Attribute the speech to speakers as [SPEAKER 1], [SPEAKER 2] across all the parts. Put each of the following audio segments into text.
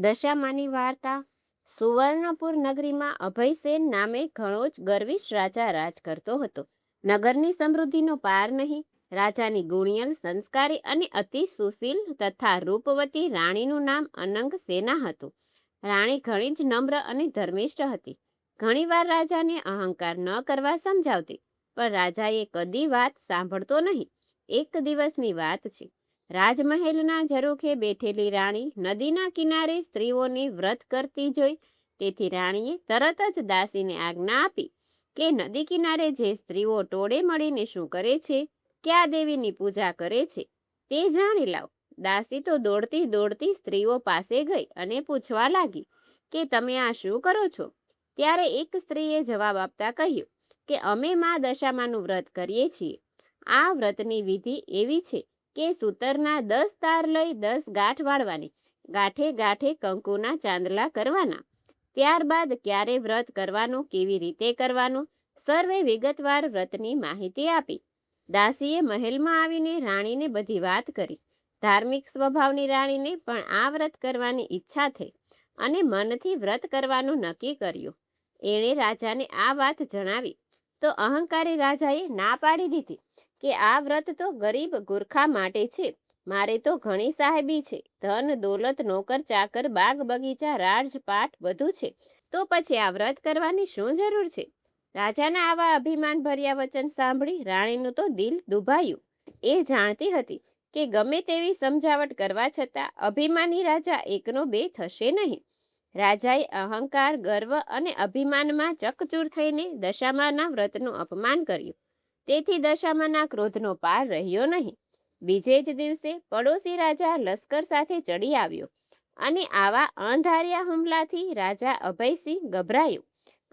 [SPEAKER 1] દશામાની વાર્તા. સુવર્ણપુર નગરીમાં અભયસેન નામે ઘણો જ ગર્વિશ રાજા રાજ કરતો હતો. નગરની સમૃદ્ધિનો પાર નહીં. રાજાની ગુણિયલ, સંસ્કારી અને અતિ સુશીલ તથા રૂપવતી રાણીનું નામ અનંગ સેના હતું. રાણી ઘણી જ નમ્ર અને ધર્મિષ્ઠ હતી. ઘણીવાર રાજાને અહંકાર ન કરવા સમજાવતી, પણ રાજાએ કદી વાત સાંભળતો નહીં. એક દિવસની વાત છે. રાજમહેલના ઝરૂખે બેઠેલી રાણી નદીના કિનારે સ્ત્રીઓને વ્રત કરતી જોઈ. તેથી રાણીએ તરત જ દાસીને આજ્ઞા આપી કે નદી કિનારે જે સ્ત્રીઓ ટોળે મળીને શું કરે છે, કયા દેવીની પૂજા કરે છે, તે જાણી લાવ. દાસી તો દોડતી દોડતી સ્ત્રીઓ પાસે ગઈ અને પૂછવા લાગી કે તમે આ શું કરો છો? ત્યારે એક સ્ત્રીએ જવાબ આપતા કહ્યું કે અમે મા દશામાનું વ્રત કરીએ છીએ. આ વ્રતની વિધિ એવી છે કે સૂતરના 10 તાર લઈ 10 ગાંઠ વાળવાની, ગાંઠે ગાંઠે કંકુના ચાંદલા કરવાના. ત્યારબાદ ક્યારે વ્રત કરવાનું, કેવી રીતે કરવાનું, સર્વે વિગતવાર વ્રતની માહિતી આપી. દાસીએ મહેલમાં આવીને રાણીને બધી વાત કરી. ધાર્મિક સ્વભાવની રાણીને પણ આ વ્રત કરવાની ઈચ્છા થઈ અને મનથી વ્રત કરવાનું નક્કી કર્યું. એણે રાજાને આ વાત જણાવી તો અહંકારી રાજાએ ના પાડી દીધી કે આ વ્રત તો ગરીબ ગુરખા માટે છે. મારે તો ઘણી સાહેબી છે, ધન દોલત, નોકર ચાકર, બાગ બગીચા, રાજપાટ બધું છે, તો પછી આ વ્રત કરવાની શું જરૂર છે? રાજાના આવા અભિમાન ભર્યા વચન સાંભળી રાણીનું તો દિલ દુભાયું. એ જાણતી હતી કે ગમે તેવી સમજાવટ કરવા છતાં અભિમાની રાજા એકનો બે થશે નહીં. રાજાએ અહંકાર, ગર્વ અને અભિમાનમાં ચકચૂર થઈને દશામાના વ્રતનું અપમાન કર્યું. તેથી દશામાના ક્રોધનો પાર રહ્યો નહીં. બીજે જ દિવસે પડોશી રાજા લશ્કર સાથે ચડી આવ્યો અને આવા અણધાર્યા હુમલાથી રાજા અભયસિંહ ગભરાયો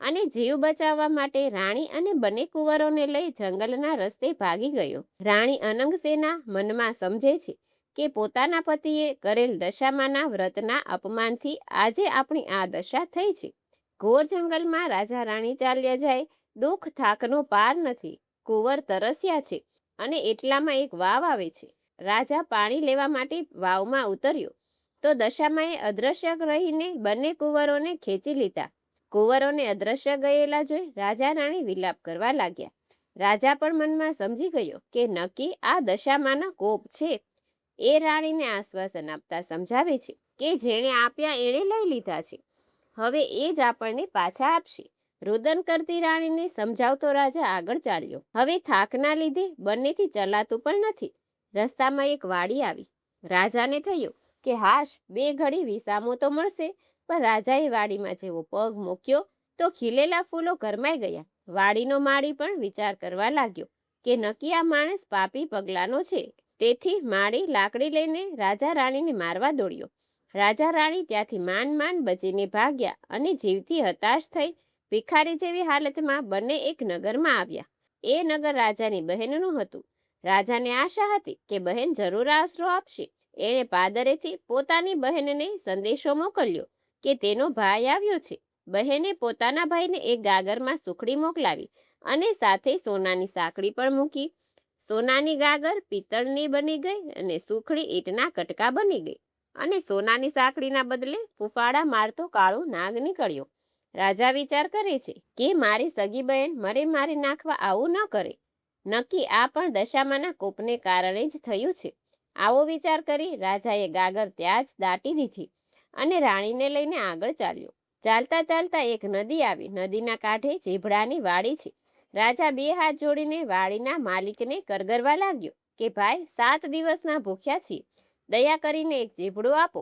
[SPEAKER 1] અને જીવ બચાવવા માટે રાણી અને બંને કુંવરોને લઈ જંગલના રસ્તે ભાગી ગયો. રાણી અનંગસેના મનમાં સમજે છે કે પોતાના પતિએ કરેલ દશામાના વ્રતના અપમાનથી આજે આપણી આ દશા થઈ છે. ઘોર જંગલમાં રાજા રાણી ચાલ્યા જાય. દુઃખ થાકનો પાર નથી. કુંવર તરસ્યા છે અને એટલામાં એક વાવ આવે છે. રાજા પાણી લેવા માટે વાવમાં ઉતર્યો તો દશામાએ અદ્રશ્ય રહીને બંને કુંવરોને ખેંચી લીધા. કુંવરોને અદ્રશ્ય ગયેલા જોઈ રાજા રાણી વિલાપ કરવા લાગ્યા. રાજા પણ મનમાં સમજી ગયો કે નક્કી આ દશામાના કોપ છે. એ રાણીને આશ્વાસન આપતા સમજાવે છે કે જેણે આપ્યા એણે લઈ લીધા છે, હવે એ જ આપણને પાછા આપશે. રુદન કરતી રાણીને સમજાવતો રાજા આગળ ચાલ્યો. હવે થાકના લીધે બંનેથી ચલાતું પણ નથી. રસ્તામાં એક વાડી આવી. રાજાને થયું કે હાશ, 2 ઘડી વિસામો તો મળશે. પણ રાજાએ વાડીમાં જેવો પગ મૂક્યો તો ખીલેલા ફૂલો ગરમાઈ ગયા. વાડીનો માળી પણ વિચાર કરવા લાગ્યો કે નક્કી આ માણસ પાપી પગલાનો છે. તેથી માળી લાકડી લઈને રાજા રાણીને મારવા દોડ્યો. રાજા રાણી ત્યાંથી માંડ બચીને ભાગ્યા અને જીવથી હતાશ થઈ ભિખારી જેવી હાલતમાં બંને એક નગરમાં આવ્યા. એ નગર રાજાની બહેનનું હતું. રાજાને આશા હતી કે બહેન જરૂર આશરો આપશે. એણે પાદરેથી પોતાની બહેનને સંદેશો મોકલ્યો કે તેનો ભાઈ આવ્યો છે. બહેને પોતાના ભાઈને એક ગાગરમાં સુખડી મોકલાવી અને સાથે સોનાની સાંકળી પણ મૂકી. સોનાની ગાગર પિત્તળની બની ગઈ અને સુખડી ઈંટના કટકા બની ગઈ અને સોનાની સાંકળીના બદલે ફૂફાડા મારતો કાળો નાગ નીકળ્યો. રાજા વિચાર કરે છે કે મારી સગી બહેન મને મારી નાખવા આવું ન કરે. નક્કી આ પણ દશામાના કોપને કારણે જ થયું છે. આવો વિચાર કરી રાજાએ ગાગર ત્યાં જ દાટી દીધી અને રાણીને લઈને આગળ ચાલ્યો. ચાલતા ચાલતા એક નદી આવી. નદીના કાંઠે ચીભડાની વાડી છે. રાજા 2 હાથ જોડીને વાડીના માલિકને કરગરવા લાગ્યો કે ભાઈ, 7 દિવસના ભૂખ્યા છીએ, દયા કરીને એક ચીભડું આપો.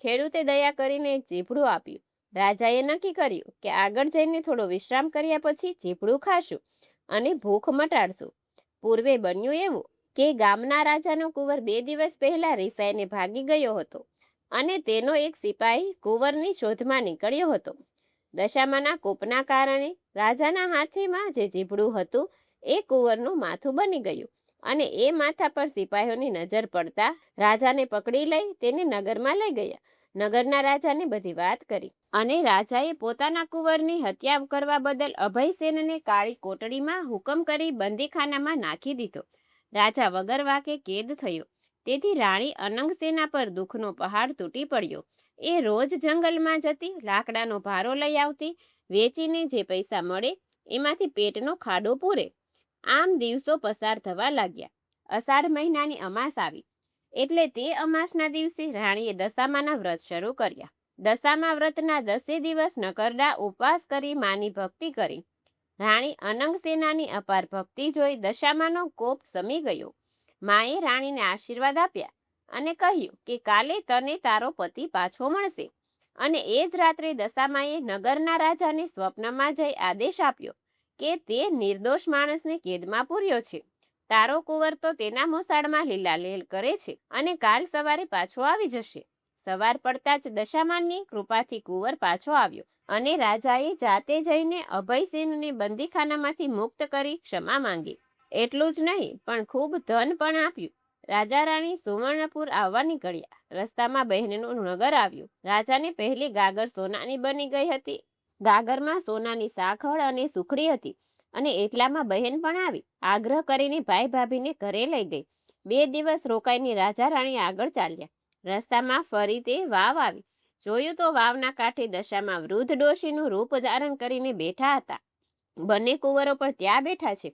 [SPEAKER 1] ખેડૂતે દયા કરીને એક ચીભડું આપ્યું. રાજાએ નક્કી કર્યું કે આગળ જઈને થોડો વિશ્રામ કર્યા પછી ચીભડું ખાશું અને ભૂખ મટાડશું. પૂર્વે બન્યું એવું કે ગામના રાજાનો કુંવર 2 દિવસ પહેલા રિસાઈને ભાગી ગયો હતો અને તેનો એક સિપાહી કુંવરની શોધમાં નીકળ્યો હતો. દશામાના કોપના કારણે રાજાના હાથેમાં જે ચીભડું હતું એ કુંવરનું માથું બની ગયું અને એ માથા પર સિપાહીઓની નજર પડતા રાજાને પકડી લઈ તેને નગરમાં લઈ ગયા. નગરના રાજાને બધી વાત કરી અને રાજાએ પોતાના કુંવરની હત્યા કરવા બદલ અભયસેનને કાળી કોટડીમાં હુકમ કરી બંદીખાનામાં નાખી દીધો. રાજા વગર વાકે કેદ થયો. તેથી રાણી અનંગસેના પર દુઃખનો પહાડ તૂટી પડ્યો. એ રોજ જંગલમાં જતી, લાકડાનો ભારો લઈ આવતી, વેચીને જે પૈસા મળે એમાંથી પેટનો ખાડો પૂરે. આમ દિવસો પસાર થવા લાગ્યા. અષાઢ મહિનાની અમાસ આવી એટલે તે અમાસના દિવસે રાણીએ દશામાના વ્રત શરૂ કર્યા. દશામા વ્રતના 10 દિવસ નકરડા ઉપવાસ કરી માની ભક્તિ કરી. રાણી અનંગસેનાની અપાર ભક્તિ જોઈ દશામાનો કોપ શમી ગયો. માએ રાણીને આશીર્વાદ આપ્યા અને કહ્યું કે કાલે તને તારો પતિ પાછો મળશે. અને એ જ રાત્રે દશામાએ નગરના રાજાને સ્વપ્નમાં જઈ આદેશ આપ્યો કે તે નિર્દોષ માણસને કેદમાં પૂર્યો છે. તારો કુંવર તો તેના મોસાળમાં લીલાલેલ કરે છે અને કાલ સવારે પાછો આવી જશે. સવાર પડતા જ દશામાની કૃપાથી કુંવર પાછો આવ્યો અને રાજાએ જાતે જઈને અભયસેનને બંદીખાનામાંથી મુક્ત કરી ક્ષમા માંગી. એટલું જ નહીં પણ ખૂબ ધન પણ આપ્યું. રાજા રાણી સુવર્ણપુર આવવા નીકળ્યા. રસ્તામાં બહેનનું નગર આવ્યું. રાજાને પહેલી ગાગર સોનાની બની ગઈ હતી. ગાગરમાં સોનાની સાંકળ અને સુખડી હતી અને એટલામાં બહેન પણ આવી. આગ્રહ કરીને ભાઈ ભાભીને ઘરે લઈ ગઈ. 2 દિવસ રોકાઈને રાજા રાણી આગળ ચાલ્યા. રસ્તામાં ફરી તે વાવ આવી. જોયું તો વાવના કાંઠે દશામાં વૃદ્ધ ડોશીનું રૂપ ધારણ કરીને બેઠા હતા. બંને કુંવરો પણ ત્યાં બેઠા છે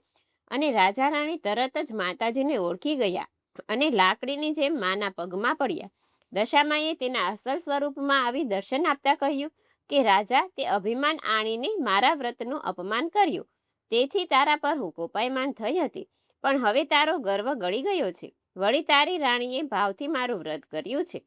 [SPEAKER 1] અને રાજા રાણી તરત જ માતાજીને ઓળખી ગયા અને લાકડીની જેમ માના પગમાં પડ્યા. દશામાએ તેના અસલ સ્વરૂપમાં આવી દર્શન આપતા કહ્યું કે રાજા, તે અભિમાન આણીને મારા વ્રતનું અપમાન કર્યું. તેથી તારા પર હું કોપાયમાન થઈ હતી, પણ હવે તારો ગર્વ ગળી ગયો છે. વળી તારી રાણીએ ભાવથી મારું વ્રત કર્યું છે,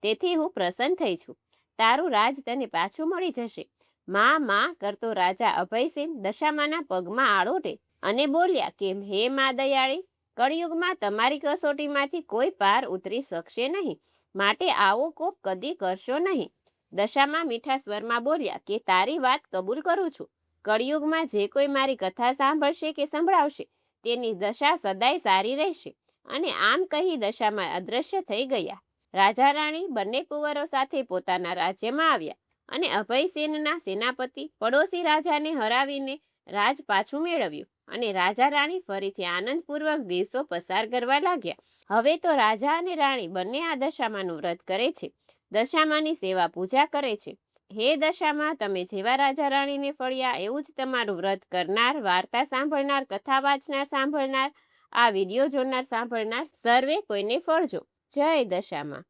[SPEAKER 1] તેથી હું પ્રસન્ન થઈ છું. તારું રાજ તને પાછું મળી જશે. માં કરતો રાજા અભયસેન દશામાના પગમાં આળોટે અને બોલ્યા કે હે મા દયાળી, કળિયુગમાં તમારી કસોટીમાંથી કોઈ પાર ઉતરી શકશે નહીં, માટે આવો કોપ કદી કરશો નહીં. દશામાં મીઠા સ્વરમાં બોલ્યા કે તારી વાત કબૂલ કરું છું. કળિયુગમાં જે કોઈ મારી કથા સાંભળશે કે સંભળાવશે તેની દશા સદાય સારી રહેશે. અને આમ કહી દશામાં અદ્રશ્ય થઈ ગયા. રાજા રાણી બંને કુંવરો સાથે પોતાના રાજ્યમાં આવ્યા અને અભયસેનના સેનાપતિ પડોશી રાજાને હરાવીને રાજ પાછું મેળવ્યું અને રાજા રાણી ફરીથી આનંદપૂર્વક દિવસો પસાર કરવા લાગ્યા. હવે તો રાજા અને રાણી બંને આ દશામાનું વ્રત કરે છે, દશામાની સેવા પૂજા કરે છે. હે દશામાં, તમે જેવા રાજા રાણીને ફળ્યા એવું જ તમારું વ્રત કરનાર, વાર્તા સાંભળનાર, કથા વાંચનાર સાંભળનાર, આ વિડીયો જોનાર સાંભળનાર સર્વે કોઈને ફળજો. જય દશામાં.